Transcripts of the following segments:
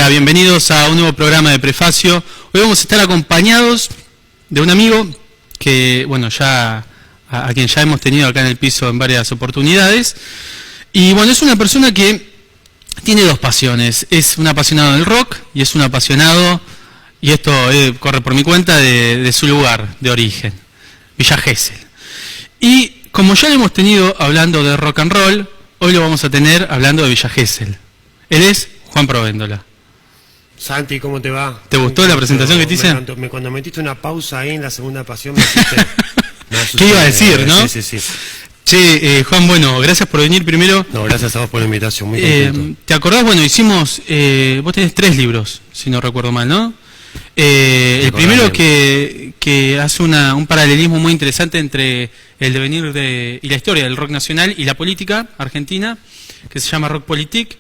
Hola, bienvenidos a un nuevo programa de Prefacio. Hoy vamos a estar acompañados de un amigo que, bueno, ya a quien ya hemos tenido acá en el piso en varias oportunidades. Y bueno, es una persona que tiene dos pasiones. Es un apasionado del rock y es un apasionado, y esto corre por mi cuenta, de su lugar de origen, Villa Gesell. Y como ya lo hemos tenido hablando de rock and roll, hoy lo vamos a tener hablando de Villa Gesell. Él es Juan Provéndola. Santi, ¿cómo te va? ¿Te gustó la presentación que te hice? Cuando metiste una pausa ahí en la segunda pasión me asusté. ¿Qué iba a decir, no? Sí. Che, Juan, bueno, gracias por venir primero. No, gracias a vos por la invitación, muy contento. ¿Te acordás? Bueno, hicimos, vos tenés 3 libros, si no recuerdo mal, ¿no? El primero que hace un paralelismo muy interesante entre el devenir y la historia del rock nacional y la política argentina, que se llama Rock Politique.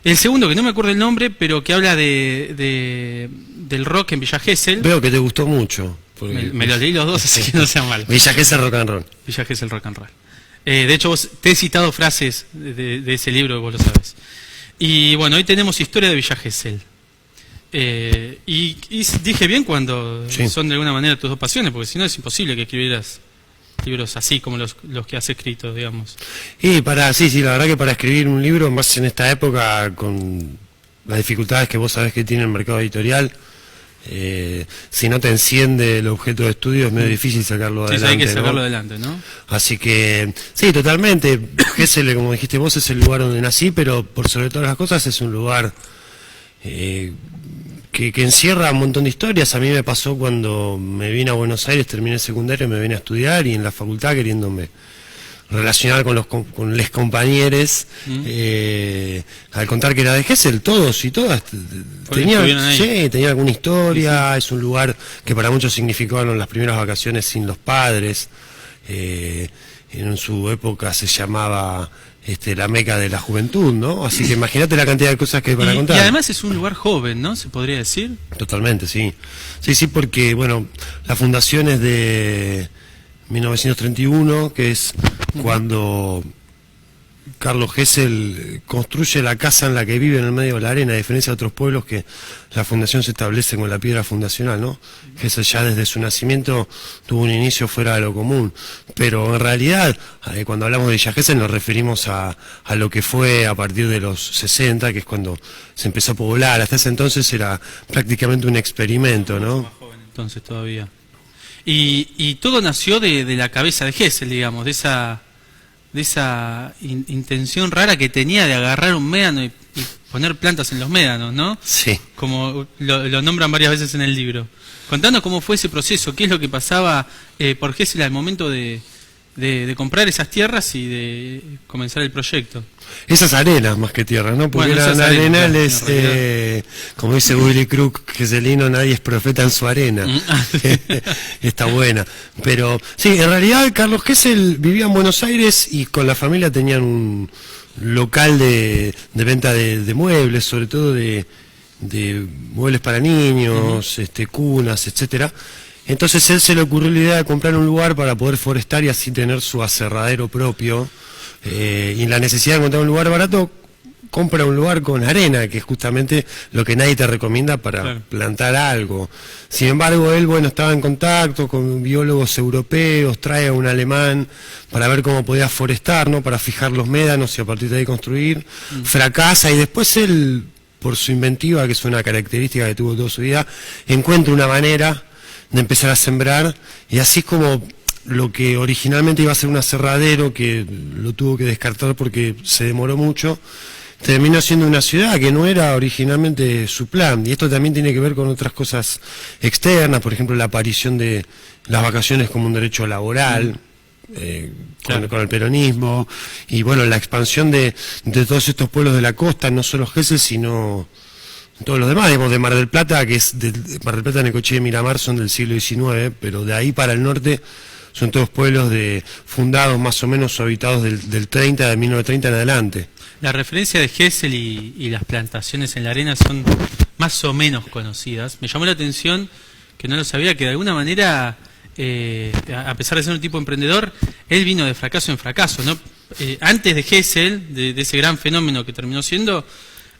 El segundo, que no me acuerdo el nombre, pero que habla del rock en Villa Gesell. Veo que te gustó mucho. Me los leí los dos, así que no sea mal. Villa Gesell Rock and Roll. Villa Gesell Rock and Roll. De hecho, te he citado frases de ese libro, vos lo sabés. Y bueno, hoy tenemos historia de Villa Gesell. Y dije bien cuando son de alguna manera tus dos pasiones, porque si no es imposible que escribieras libros así como los que has escrito, digamos. Y sí, la verdad que para escribir un libro, más en esta época, con las dificultades que vos sabés que tiene el mercado editorial, si no te enciende el objeto de estudio es medio difícil sacarlo adelante. Sí, hay que sacarlo adelante, ¿no? Así que, sí, totalmente. Gesell, como dijiste vos, es el lugar donde nací, pero por sobre todas las cosas es un lugar que encierra un montón de historias. A mí me pasó cuando me vine a Buenos Aires, terminé el secundario, me vine a estudiar, y en la facultad, queriéndome relacionar con los compañeros, al contar que era de Gesell, todos y todas tenían alguna historia. Sí. Es un lugar que para muchos significaron las primeras vacaciones sin los padres. En su época se llamaba la meca de la juventud, ¿no? Así que imagínate la cantidad de cosas que hay para contar. Y además es un lugar joven, ¿no? ¿Se podría decir? Totalmente, sí. Sí, porque, bueno, la fundación es de 1931, que es cuando Carlos Gesell construye la casa en la que vive en el medio de la arena, a diferencia de otros pueblos que la fundación se establece con la piedra fundacional, ¿no? Gesell ya desde su nacimiento tuvo un inicio fuera de lo común, pero en realidad cuando hablamos de Villa Gesell nos referimos a lo que fue a partir de los 60, que es cuando se empezó a poblar. Hasta ese entonces era prácticamente un experimento, ¿no? Más joven entonces todavía. Y todo nació de la cabeza de Gesell, digamos, de esa intención rara que tenía de agarrar un médano y poner plantas en los médanos, ¿no? Sí. Como lo nombran varias veces en el libro. Contanos cómo fue ese proceso, qué es lo que pasaba por Gesell al momento de comprar esas tierras y de comenzar el proyecto. Esas arenas más que tierras, ¿no? Porque bueno, eran arenales, como dice Willy Crook, gesellino, nadie es profeta en su arena. Está buena. Pero sí, en realidad Carlos Gesell vivía en Buenos Aires y con la familia tenían un local de venta de muebles, sobre todo de muebles para niños, cunas, etcétera. Entonces él se le ocurrió la idea de comprar un lugar para poder forestar y así tener su aserradero propio. Y en la necesidad de encontrar un lugar barato, compra un lugar con arena, que es justamente lo que nadie te recomienda para plantar algo. Sin embargo, él, estaba en contacto con biólogos europeos, trae a un alemán para ver cómo podía forestar, ¿no? Para fijar los médanos y a partir de ahí construir. Fracasa, y después él, por su inventiva, que es una característica que tuvo toda su vida, encuentra una manera de empezar a sembrar, y así es como lo que originalmente iba a ser un aserradero, que lo tuvo que descartar porque se demoró mucho, terminó siendo una ciudad que no era originalmente su plan. Y esto también tiene que ver con otras cosas externas, por ejemplo la aparición de las vacaciones como un derecho laboral, con el peronismo, y bueno, la expansión de todos estos pueblos de la costa, no solo Gesell, sino todos los demás, digamos, de Mar del Plata, Mar del Plata, Necochea y Miramar son del siglo XIX, pero de ahí para el norte son todos pueblos fundados más o menos o habitados de 1930 en adelante. La referencia de Gesell y las plantaciones en la arena son más o menos conocidas. Me llamó la atención, que no lo sabía, que de alguna manera, a pesar de ser un tipo emprendedor, él vino de fracaso en fracaso, ¿no? Antes de Gesell, de ese gran fenómeno que terminó siendo,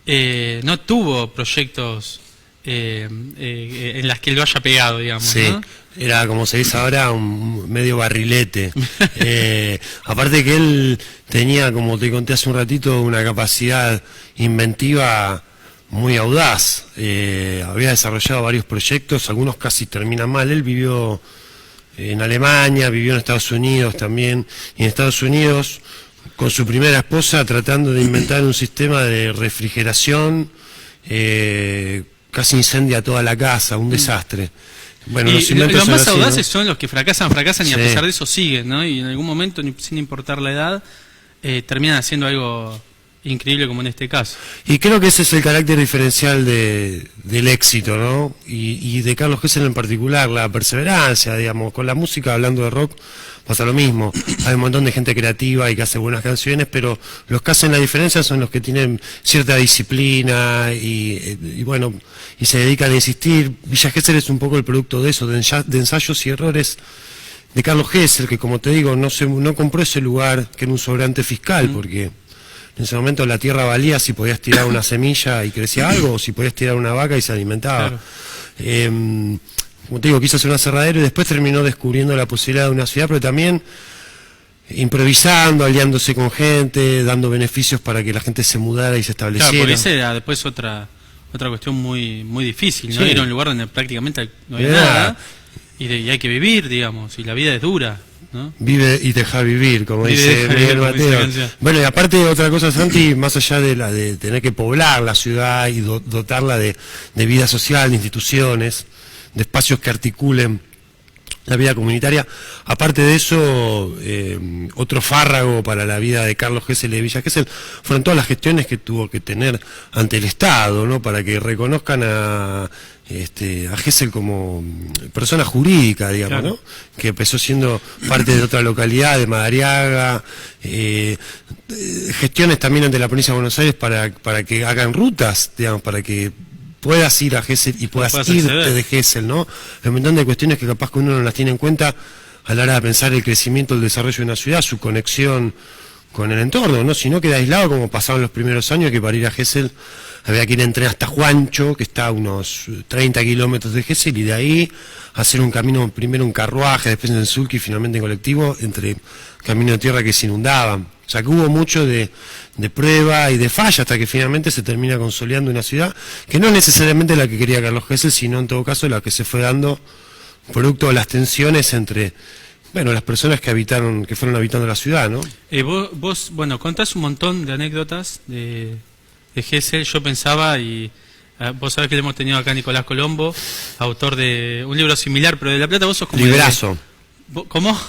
no tuvo proyectos en las que lo haya pegado, digamos, sí, ¿no? era, como se dice ahora, un medio barrilete. Aparte que él tenía, como te conté hace un ratito, una capacidad inventiva muy audaz. Había desarrollado varios proyectos, algunos casi terminan mal. Él vivió en Alemania, vivió en Estados Unidos también, y en Estados Unidos con su primera esposa tratando de inventar un sistema de refrigeración, casi incendia toda la casa, un desastre. Bueno, y los más audaces, ¿no? Son los que fracasan y a pesar de eso siguen, ¿no? Y en algún momento, sin importar la edad, terminan haciendo algo increíble como en este caso. Y creo que ese es el carácter diferencial del éxito, ¿no? Y de Carlos Gessel en particular, la perseverancia, digamos. Con la música, hablando de rock, pasa lo mismo. Hay un montón de gente creativa y que hace buenas canciones, pero los que hacen la diferencia son los que tienen cierta disciplina y bueno, y se dedican a insistir. Villa Gesell es un poco el producto de eso, de ensayos y errores de Carlos Gessel, que, como te digo, no compró ese lugar que era un sobrante fiscal, porque en ese momento la tierra valía si podías tirar una semilla y crecía algo, o si podías tirar una vaca y se alimentaba. Claro. Como te digo, quiso hacer un aserradero y después terminó descubriendo la posibilidad de una ciudad, pero también improvisando, aliándose con gente, dando beneficios para que la gente se mudara y se estableciera. Claro, porque esa era después otra cuestión muy difícil, ¿no? Sí. Ir a un lugar donde prácticamente no hay nada y hay que vivir, digamos, y la vida es dura, ¿no? Vive y deja vivir, como dice Miguel Mateo. Bueno, y aparte otra cosa, Santi, más allá de tener que poblar la ciudad y dotarla de vida social, de instituciones, de espacios que articulen la vida comunitaria, aparte de eso, otro fárrago para la vida de Carlos Gessel y de Villa Gesell fueron todas las gestiones que tuvo que tener ante el Estado, ¿no? Para que reconozcan a Gesell como persona jurídica, digamos, claro, ¿no? Que empezó siendo parte de otra localidad, de Madariaga, gestiones también ante la provincia de Buenos Aires para que hagan rutas, digamos, para que puedas ir a Gesell y puedas irte de Gesell, ¿no? Hay un montón de cuestiones que capaz que uno no las tiene en cuenta a la hora de pensar el crecimiento, el desarrollo de una ciudad, su conexión con el entorno, ¿no? Si no queda aislado, como pasaban los primeros años, que para ir a Gesell había que ir en tren hasta Juancho, que está a unos 30 kilómetros de Gesell, y de ahí hacer un camino, primero un carruaje, después en sulky y finalmente en colectivo, entre camino de tierra que se inundaban. O sea que hubo mucho de prueba y de falla hasta que finalmente se termina consolidando una ciudad que no es necesariamente la que quería Carlos Gessel, sino en todo caso la que se fue dando producto de las tensiones entre, bueno, las personas que fueron habitando la ciudad, ¿no? Vos, bueno, contás un montón de anécdotas de Gessel. Yo pensaba, y vos sabés que le hemos tenido acá a Nicolás Colombo, autor de un libro similar, pero de La Plata vos sos como... Librazo. ¿Cómo?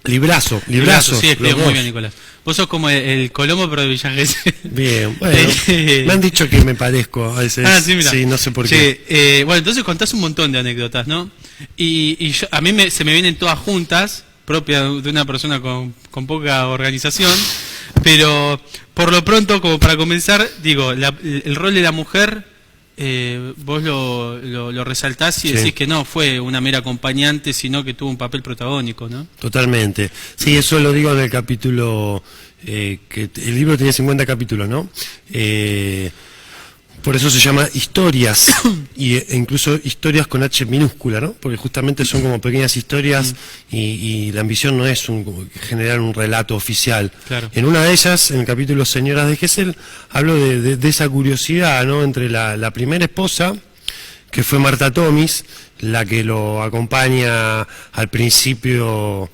Librazo. Sí, explico muy bien, Nicolás. Vos sos como el Colombo, pero de Villa Gesell. Bien, bueno, me han dicho que me parezco a veces. Sí, mira. Sí, no sé por qué. Bueno, entonces contás un montón de anécdotas, ¿no? Y a mí se me vienen todas juntas, propias de una persona con poca organización, pero por lo pronto, como para comenzar, digo, el rol de la mujer, vos lo resaltás y decís que no fue una mera acompañante, sino que tuvo un papel protagónico, ¿no? Totalmente. Sí, eso lo digo en el capítulo, que el libro tiene 50 capítulos, ¿no? Por eso se llama Historias, e incluso historias con H minúscula, ¿no? Porque justamente son como pequeñas historias y la ambición no es generar un relato oficial. Claro. En una de ellas, en el capítulo Señoras de Gesell, hablo de esa curiosidad, ¿no? Entre la primera esposa, que fue Marta Tomis, la que lo acompaña al principio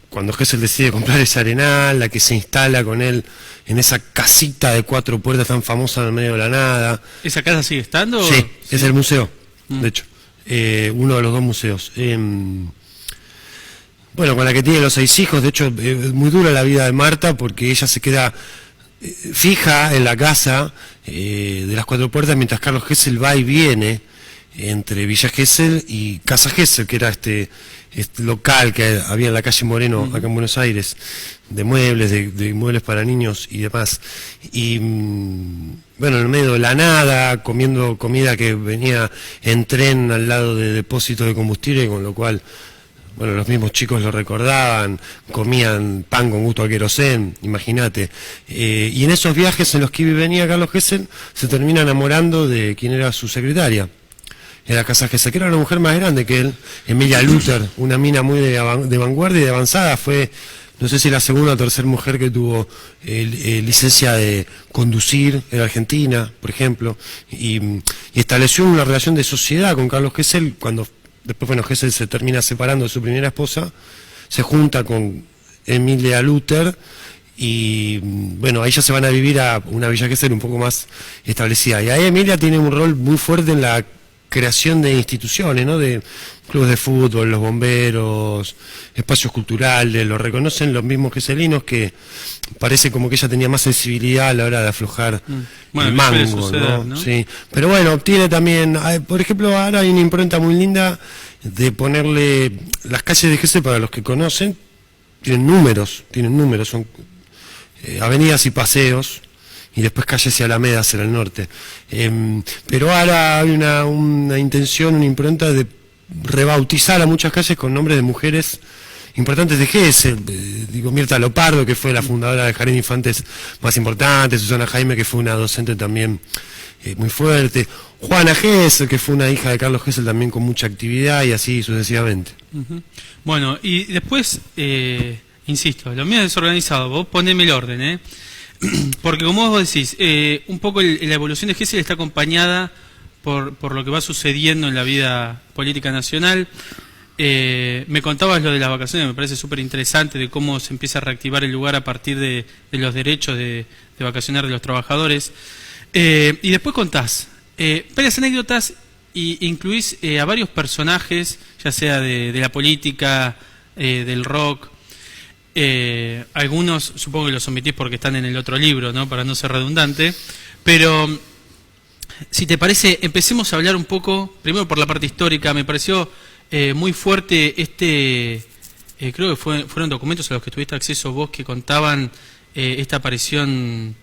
cuando Gesell decide comprar ese arenal, la que se instala con él en esa casita de 4 puertas tan famosa en el medio de la nada. ¿Esa casa sigue estando? Sí, es el museo, de hecho, uno de los 2 museos. Bueno, con la que tiene los 6 hijos, de hecho, es muy dura la vida de Marta porque ella se queda fija en la casa de las 4 puertas mientras Carlos Gesell va y viene entre Villa Gesell y Casa Gesell, que era este local que había en la calle Moreno, acá en Buenos Aires, de muebles, de muebles para niños y demás. Y bueno, en el medio de la nada, comiendo comida que venía en tren al lado de depósitos de combustible, con lo cual bueno, los mismos chicos lo recordaban, comían pan con gusto al querosén, imagínate. Y en esos viajes en los que venía Carlos Gesell, se termina enamorando de quien era su secretaria. Era Casa Gesell, que era una mujer más grande que él, Emilia Luther, una mina muy de vanguardia y de avanzada, fue, no sé si la segunda o tercera mujer que tuvo licencia de conducir en Argentina, por ejemplo, y estableció una relación de sociedad con Carlos Gesell. Cuando después, bueno, Gesell se termina separando de su primera esposa, se junta con Emilia Luther y, bueno, ahí ya se van a vivir a una Villa Gesell un poco más establecida. Y ahí Emilia tiene un rol muy fuerte en la creación de instituciones, ¿no? De clubes de fútbol, los bomberos, espacios culturales, lo reconocen los mismos geselinos, que parece como que ella tenía más sensibilidad a la hora de aflojar el mango, suceder, ¿no? Sí. Pero bueno, tiene también, por ejemplo, ahora hay una impronta muy linda de ponerle las calles de Gesell, para los que conocen, tienen números, son avenidas y paseos, y después calles y alamedas en el norte. Pero ahora hay una intención, una impronta de rebautizar a muchas calles con nombres de mujeres importantes de Gesell. Digo, Mirta Lopardo, que fue la fundadora del Jardín de Infantes más importante, Susana Jaime, que fue una docente también muy fuerte, Juana Gesell, que fue una hija de Carlos Gesell también con mucha actividad, y así sucesivamente. Bueno, y después, insisto, lo mío es desorganizado, vos poneme el orden, porque como vos decís, un poco la evolución de Gesell está acompañada por lo que va sucediendo en la vida política nacional. Me contabas lo de las vacaciones, me parece súper interesante, de cómo se empieza a reactivar el lugar a partir de los derechos de vacacionar de los trabajadores. Y después contás varias anécdotas e incluís a varios personajes, ya sea de la política, del rock. Algunos supongo que los omitís porque están en el otro libro, ¿no? Para no ser redundante, pero si te parece, empecemos a hablar un poco, primero por la parte histórica. Me pareció muy fuerte creo que fueron documentos a los que tuviste acceso vos, que contaban esta aparición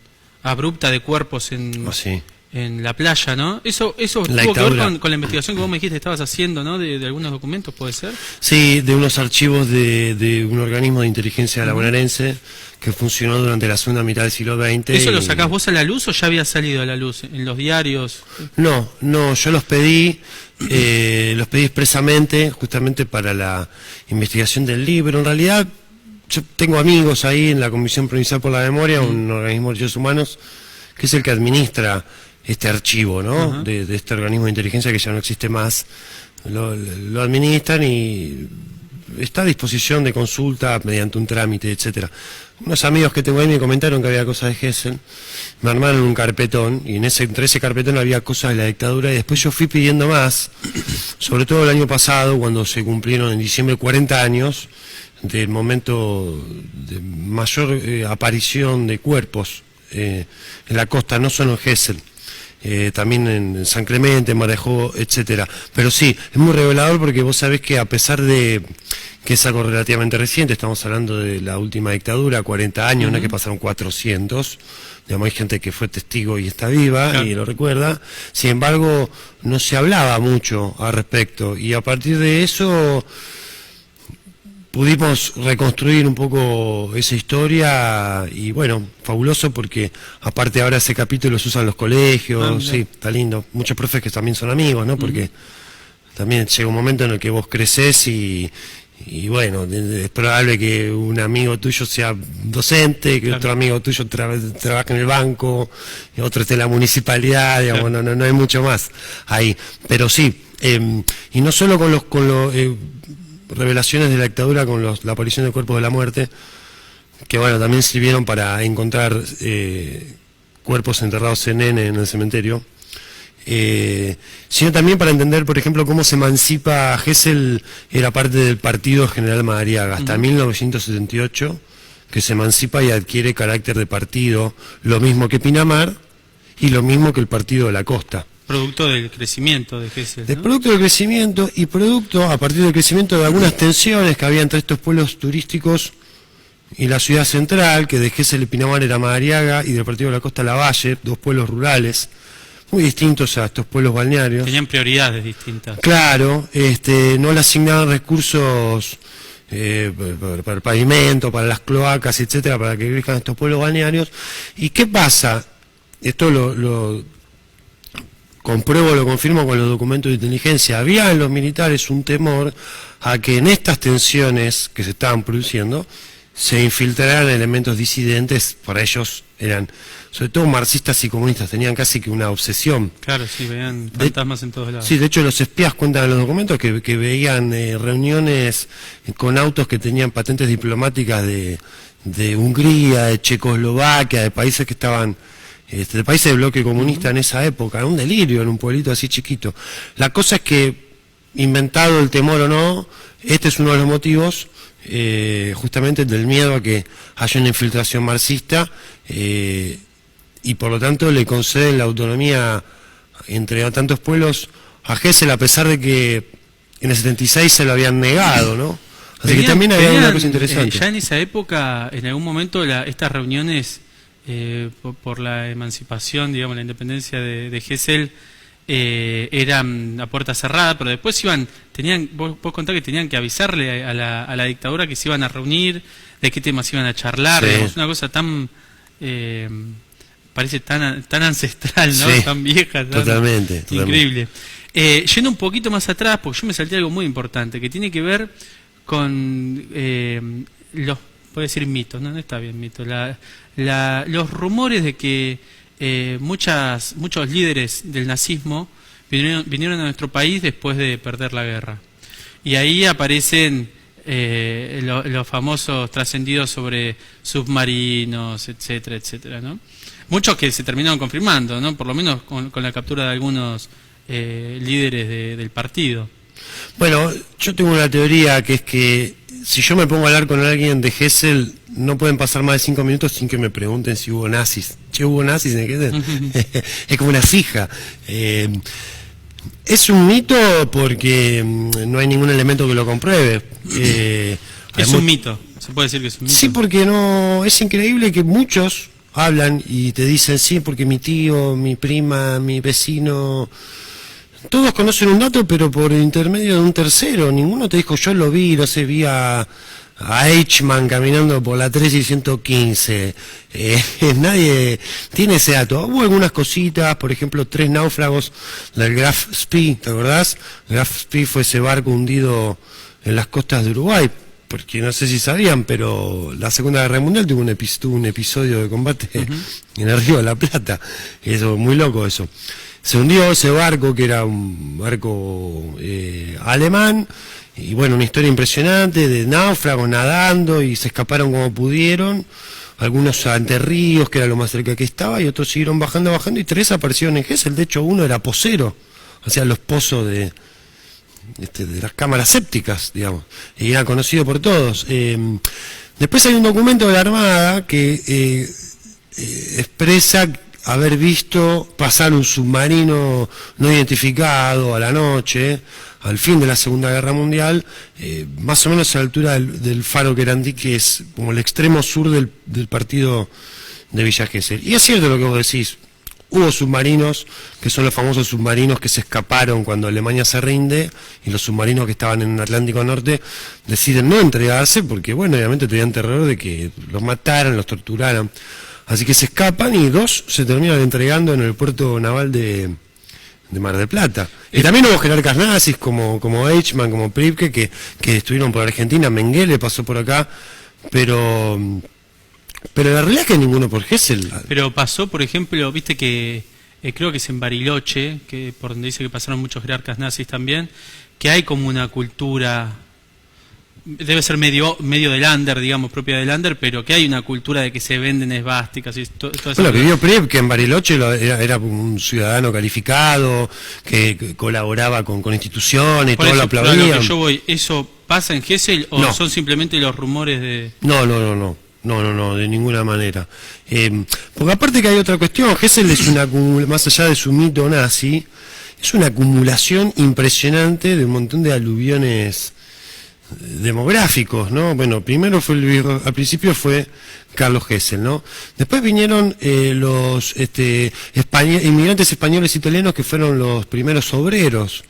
abrupta de cuerpos en la playa, ¿no? Eso tuvo que ver con la investigación que vos me dijiste que estabas haciendo, ¿no? De algunos documentos, ¿puede ser? Sí, de unos archivos de un organismo de inteligencia bonaerense que funcionó durante la segunda mitad del siglo XX. ¿Eso lo sacás vos a la luz o ya había salido a la luz en los diarios? No, yo los pedí expresamente, justamente para la investigación del libro. En realidad, yo tengo amigos ahí en la Comisión Provincial por la Memoria, un organismo de derechos humanos, que es el que administra este archivo, ¿no? De este organismo de inteligencia que ya no existe más. Lo administran y está a disposición de consulta mediante un trámite, etcétera. Unos amigos que tengo ahí me comentaron que había cosas de Gesell, me armaron un carpetón, y entre ese carpetón había cosas de la dictadura, y después yo fui pidiendo más, sobre todo el año pasado, cuando se cumplieron en diciembre 40 años del momento de mayor aparición de cuerpos en la costa, no solo en Gesell, también en San Clemente, en Marejó, etcétera. Pero sí, es muy revelador, porque vos sabés que a pesar de que es algo relativamente reciente, estamos hablando de la última dictadura, 40 años, no es que pasaron 400, digamos, hay gente que fue testigo y está viva, claro, y lo recuerda. Sin embargo, no se hablaba mucho al respecto, y a partir de eso pudimos reconstruir un poco esa historia, y bueno, fabuloso, porque aparte ahora ese capítulo se usa en los colegios, sí, está lindo. Muchos profes que también son amigos, ¿no? Porque también llega un momento en el que vos creces y bueno, es probable que un amigo tuyo sea docente, que otro amigo tuyo trabaje en el banco, y otro esté en la municipalidad, digamos, no hay mucho más ahí. Pero sí, y no solo con los revelaciones de la dictadura, con la aparición de cuerpos de la muerte, que bueno, también sirvieron para encontrar cuerpos enterrados en el cementerio, sino también para entender, por ejemplo, cómo se emancipa. Gesell era parte del Partido General Madariaga hasta 1978, que se emancipa y adquiere carácter de partido, lo mismo que Pinamar y lo mismo que el Partido de la Costa. Producto del crecimiento de Gesell, ¿no? Producto del crecimiento, y producto, a partir del crecimiento, de algunas tensiones que había entre estos pueblos turísticos y la ciudad central, que de Gesell y Pinamar era Madariaga, y del Partido de la Costa Lavalle, dos pueblos rurales muy distintos a estos pueblos balnearios. Tenían prioridades distintas. Claro, no le asignaban recursos para el pavimento, para las cloacas, etcétera, para que crezcan estos pueblos balnearios. ¿Y qué pasa? Esto lo compruebo, lo confirmo con los documentos de inteligencia. Había en los militares un temor a que en estas tensiones que se estaban produciendo se infiltraran elementos disidentes. Para ellos eran, sobre todo marxistas y comunistas, tenían casi que una obsesión. Claro, sí, veían fantasmas en todos lados. Sí, de hecho los espías cuentan en los documentos que veían reuniones con autos que tenían patentes diplomáticas de Hungría, de Checoslovaquia, de países que estaban, de países del bloque comunista en esa época. Era un delirio en un pueblito así chiquito. La cosa es que, inventado el temor o no, este es uno de los motivos, justamente del miedo a que haya una infiltración marxista, y por lo tanto le conceden la autonomía entre tantos pueblos a Gesell, a pesar de que en el 76 se lo habían negado, ¿no? Así que también había una cosa interesante. Ya en esa época, en algún momento, estas reuniones por la emancipación, digamos, la independencia de Gesell, eran a puerta cerrada, pero después vos contás que tenían que avisarle a la dictadura que se iban a reunir, de qué temas iban a charlar, sí. Digamos, una cosa tan, parece tan ancestral, ¿no? Sí, tan vieja, tan totalmente. Increíble. Yendo un poquito más atrás, porque yo me salté algo muy importante, que tiene que ver con puedo decir mitos, no está bien mito, los rumores de que muchos líderes del nazismo vinieron a nuestro país después de perder la guerra. Y ahí aparecen los famosos trascendidos sobre submarinos, etcétera, etcétera, ¿no? Muchos que se terminaron confirmando, ¿no? Por lo menos con la captura de algunos líderes del partido. Bueno, yo tengo una teoría que es que si yo me pongo a hablar con alguien de Gesell, no pueden pasar más de 5 minutos sin que me pregunten si hubo nazis. ¿Che, hubo nazis en Gesell? Es como una fija. Es un mito porque no hay ningún elemento que lo compruebe. Es un mito, se puede decir que es un mito. Sí, porque no, es increíble que muchos hablan y te dicen sí, porque mi tío, mi prima, mi vecino, todos conocen un dato, pero por intermedio de un tercero. Ninguno te dijo, yo lo vi, no sé, vi a Eichmann caminando por la 3 y 115. Nadie tiene ese dato. Hubo algunas cositas, por ejemplo, 3 náufragos del Graf Spee, ¿te acordás? Graf Spee fue ese barco hundido en las costas de Uruguay, porque no sé si sabían, pero la Segunda Guerra Mundial tuvo un episodio de combate en el Río de la Plata. Eso, muy loco eso. Se hundió ese barco, que era un barco alemán, y bueno, una historia impresionante de náufragos nadando, y se escaparon como pudieron, algunos ante ríos, que era lo más cerca que estaba, y otros siguieron bajando, y 3 aparecieron en Gesell. De hecho, uno era pozero, o sea, los pozos de las cámaras sépticas, digamos, y era conocido por todos. Después hay un documento de la Armada que expresa haber visto pasar un submarino no identificado a la noche, al fin de la Segunda Guerra Mundial, más o menos a la altura del faro Querandí, que es como el extremo sur del partido de Villa Gesell. Y es cierto lo que vos decís, hubo submarinos, que son los famosos submarinos que se escaparon cuando Alemania se rinde, y los submarinos que estaban en el Atlántico Norte deciden no entregarse, porque bueno, obviamente tenían terror de que los mataran, los torturaran. Así que se escapan, y 2 se terminan entregando en el puerto naval de Mar del Plata. Y también hubo jerarcas nazis como Eichmann, como Pripke, que estuvieron por Argentina. Mengele pasó por acá, pero la realidad es que ninguno por Gesell. Pero pasó, por ejemplo, viste que creo que es en Bariloche, que por donde dice que pasaron muchos jerarcas nazis también, que hay como una cultura, debe ser medio del under, digamos, propia del under, pero que hay una cultura de que se venden esvásticas y todo eso. Bueno, que vio Prip, que en Bariloche era un ciudadano calificado, que colaboraba con instituciones, y todo lo aplaudían. Lo que yo voy, ¿eso pasa en Gesell o no son simplemente los rumores de...? No, de ninguna manera. Porque aparte que hay otra cuestión, Gesell es más allá de su mito nazi, es una acumulación impresionante de un montón de aluviones demográficos, ¿no? Bueno, primero al principio fue Carlos Gesell, ¿no? Después vinieron los inmigrantes españoles e italianos que fueron los primeros obreros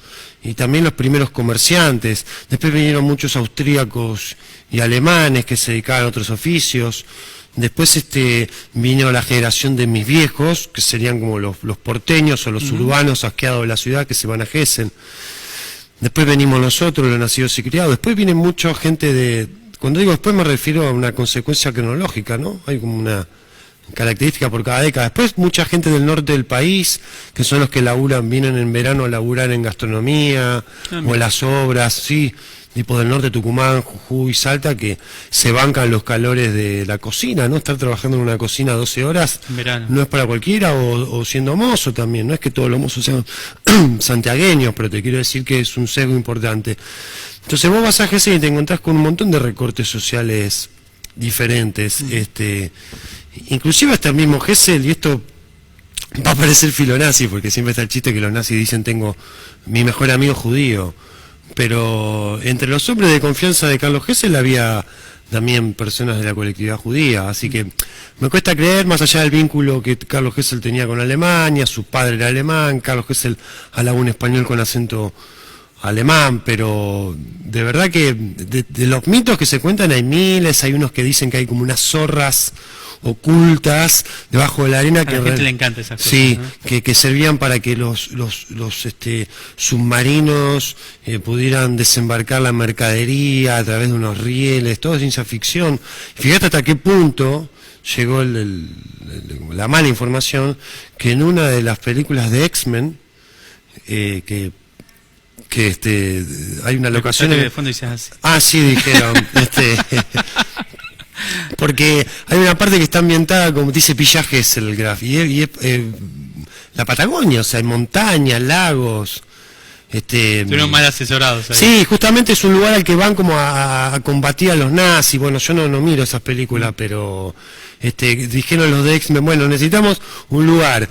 y también los primeros comerciantes. Después vinieron muchos austríacos y alemanes que se dedicaban a otros oficios. Después vino la generación de mis viejos, que serían como los porteños o los urbanos asqueados de la ciudad que se van a Gesell. Después venimos nosotros, los nacidos y criados. Después viene mucha gente cuando digo después me refiero a una consecuencia cronológica, ¿no? Hay como una característica por cada década. Después mucha gente del norte del país, que son los que vienen en verano a laburar en gastronomía, o en las obras, sí, tipo del norte, Tucumán, Jujuy, Salta, que se bancan los calores de la cocina, ¿no? Estar trabajando en una cocina 12 horas no es para cualquiera, o siendo mozo también, no es que todos los mozos sean santiagueños, pero te quiero decir que es un sesgo importante. Entonces vos vas a Gesell y te encontrás con un montón de recortes sociales diferentes, inclusive hasta el mismo Gesell, y esto va a parecer filonazi, porque siempre está el chiste que los nazis dicen tengo mi mejor amigo judío, pero entre los hombres de confianza de Carlos Gesell había también personas de la colectividad judía, así que me cuesta creer, más allá del vínculo que Carlos Gesell tenía con Alemania, su padre era alemán, Carlos Gesell hablaba un español con acento alemán, pero de verdad que de los mitos que se cuentan hay miles, hay unos que dicen que hay como unas zorras ocultas debajo de la arena que a la gente le encanta esas cosas, sí, ¿no? que servían para que los submarinos pudieran desembarcar la mercadería a través de unos rieles, todo es ciencia ficción. Fíjate hasta qué punto llegó la mala información que en una de las películas de X-Men que hay una locación de fondo dices sí, dijeron porque hay una parte que está ambientada, como dice Pillaje, es el graf, y es la Patagonia, o sea, hay montañas, lagos. Estuvieron mal asesorados ahí. Sí, justamente es un lugar al que van como a combatir a los nazis. Bueno, yo no miro esas películas, pero dijeron los de X-Men, bueno, necesitamos un lugar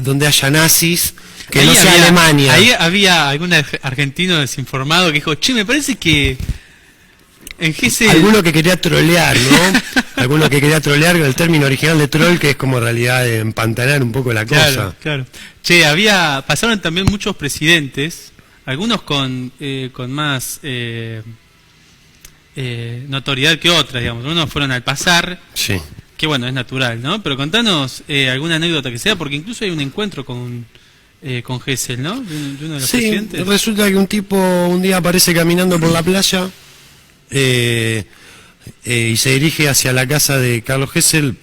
donde haya nazis, que ahí no sea Alemania. Ahí había algún argentino desinformado que dijo, che, me parece que en Gesell... Alguno que quería trolear, ¿no? Alguno que quería trolear, el término original de troll, que es como en realidad empantanar un poco la cosa. Claro. Che, pasaron también muchos presidentes, algunos con más notoriedad que otras, digamos. Unos fueron al pasar, sí, que bueno, es natural, ¿no? Pero contanos alguna anécdota que sea, porque incluso hay un encuentro con Gesell, ¿no? De uno de los presidentes. Sí, resulta que un tipo un día aparece caminando por la playa y se dirige hacia la casa de Carlos Gesell.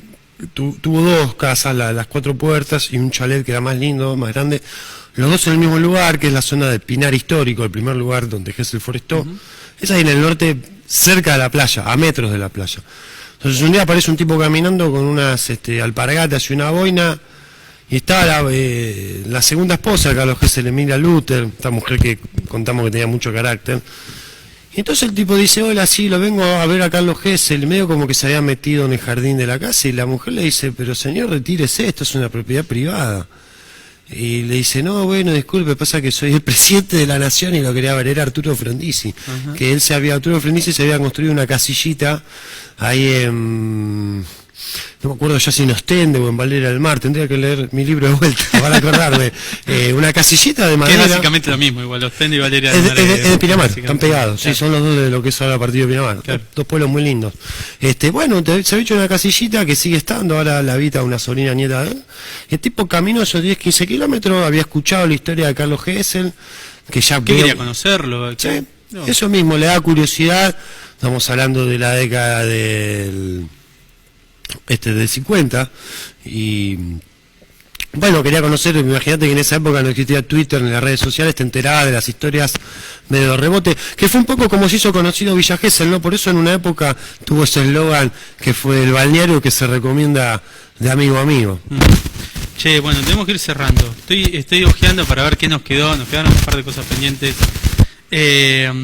Tuvo dos casas, las cuatro puertas y un chalet que era más lindo, más grande, los dos en el mismo lugar, que es la zona del Pinar Histórico, el primer lugar donde Gesell forestó. Es ahí en el norte, cerca de la playa, a metros de la playa. Entonces un día aparece un tipo caminando con unas alpargatas y una boina, y estaba la segunda esposa de Carlos Gesell, Emilia Luther, esta mujer que contamos que tenía mucho carácter. Y entonces el tipo dice, hola, sí, lo vengo a ver a Carlos Gesell, medio como que se había metido en el jardín de la casa, y la mujer le dice, pero señor, retírese, esto es una propiedad privada. Y le dice, no, bueno, disculpe, pasa que soy el presidente de la nación y lo quería ver, era Arturo Frondizi. Que Arturo Frondizi se había construido una casillita ahí en... No me acuerdo ya si en Ostende o en Valera del Mar, tendría que leer mi libro de vuelta para acordarme. Una casillita de madera. Que es básicamente lo mismo, igual Ostende y Valera del Mar. Es de Pinamar, están pegados, claro. Sí, son los dos de lo que es ahora partido de Pinamar. Claro. Dos pueblos muy lindos. Bueno, se había hecho una casillita que sigue estando, ahora la habita una sobrina nieta. El tipo caminó esos 10-15 kilómetros, había escuchado la historia de Carlos Gesell, que ya... ¿Qué quería conocerlo? Sí, no. Eso mismo, le da curiosidad. Estamos hablando de la década del 50, y bueno, quería conocer, imagínate que en esa época no existía Twitter ni las redes sociales, te enterabas de las historias medio de rebote, que fue un poco como se hizo conocido Villa Gesell, ¿no? Por eso en una época tuvo ese eslogan que fue el balneario que se recomienda de amigo a amigo. Che, bueno, tenemos que ir cerrando. Estoy ojeando para ver qué nos quedaron un par de cosas pendientes.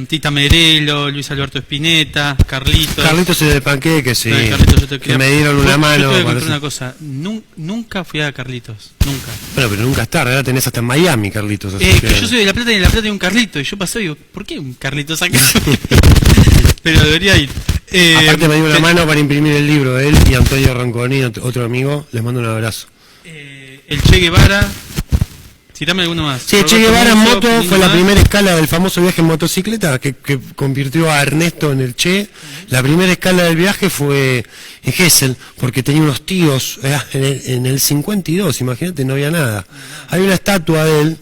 Tita Merelo, Luis Alberto Spinetta, Carlitos es de Panqueque, sí. Carlitos, que me dieron una mano. Yo te voy a contar una cosa, nunca fui a Carlitos, nunca. Bueno, pero nunca es tarde, ahora tenés hasta en Miami Carlitos. Así que yo soy de La Plata y en La Plata hay un Carlito, y yo pasé y digo, ¿por qué un Carlitos acá? pero debería ir. Aparte me dio una mano para imprimir el libro de él y Antonio Ronconi, otro amigo, les mando un abrazo. El Che Guevara, tirame alguno más. Sí, Che Guevara en moto fue la primera escala del famoso viaje en motocicleta que convirtió a Ernesto en el Che. La primera escala del viaje fue en Gesell, porque tenía unos tíos en el 52, imagínate, no había nada. Hay una estatua de él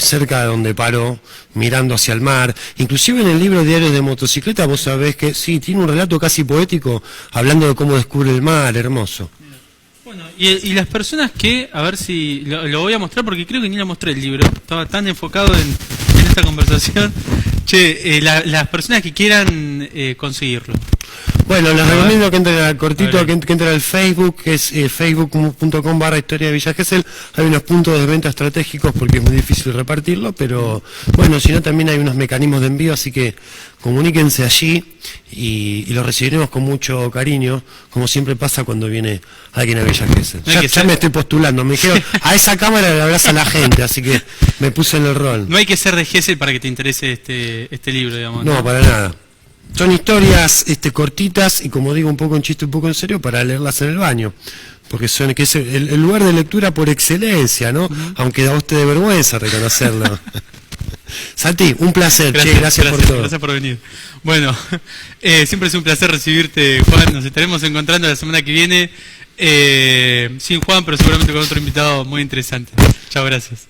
cerca de donde paró, mirando hacia el mar. Inclusive en el libro Diarios de Motocicleta vos sabés que sí, tiene un relato casi poético hablando de cómo descubre el mar, hermoso. Bueno, y las personas que, a ver si lo voy a mostrar porque creo que ni lo mostré el libro, estaba tan enfocado en esta conversación. Che, las personas que quieran conseguirlo. Bueno, les recomiendo que entren al cortito, que entren al Facebook, que es facebook.com/historia de Villa Gesell. Hay unos puntos de venta estratégicos porque es muy difícil repartirlo, pero bueno, si no también hay unos mecanismos de envío, así que comuníquense allí y lo recibiremos con mucho cariño, como siempre pasa cuando viene alguien a Villa Gesell. Ya me estoy postulando, me dijeron, a esa cámara le hablas a la gente, así que me puse en el rol. No hay que ser de Gesell para que te interese este libro, digamos. No, para nada. Son historias cortitas y, como digo, un poco en chiste, un poco en serio, para leerlas en el baño. Porque que es el lugar de lectura por excelencia, ¿no? Aunque a vos te dé vergüenza reconocerlo. Santi, un placer. Gracias por todo. Gracias por venir. Bueno, siempre es un placer recibirte, Juan. Nos estaremos encontrando la semana que viene. Sin Juan, pero seguramente con otro invitado muy interesante. Chao, gracias.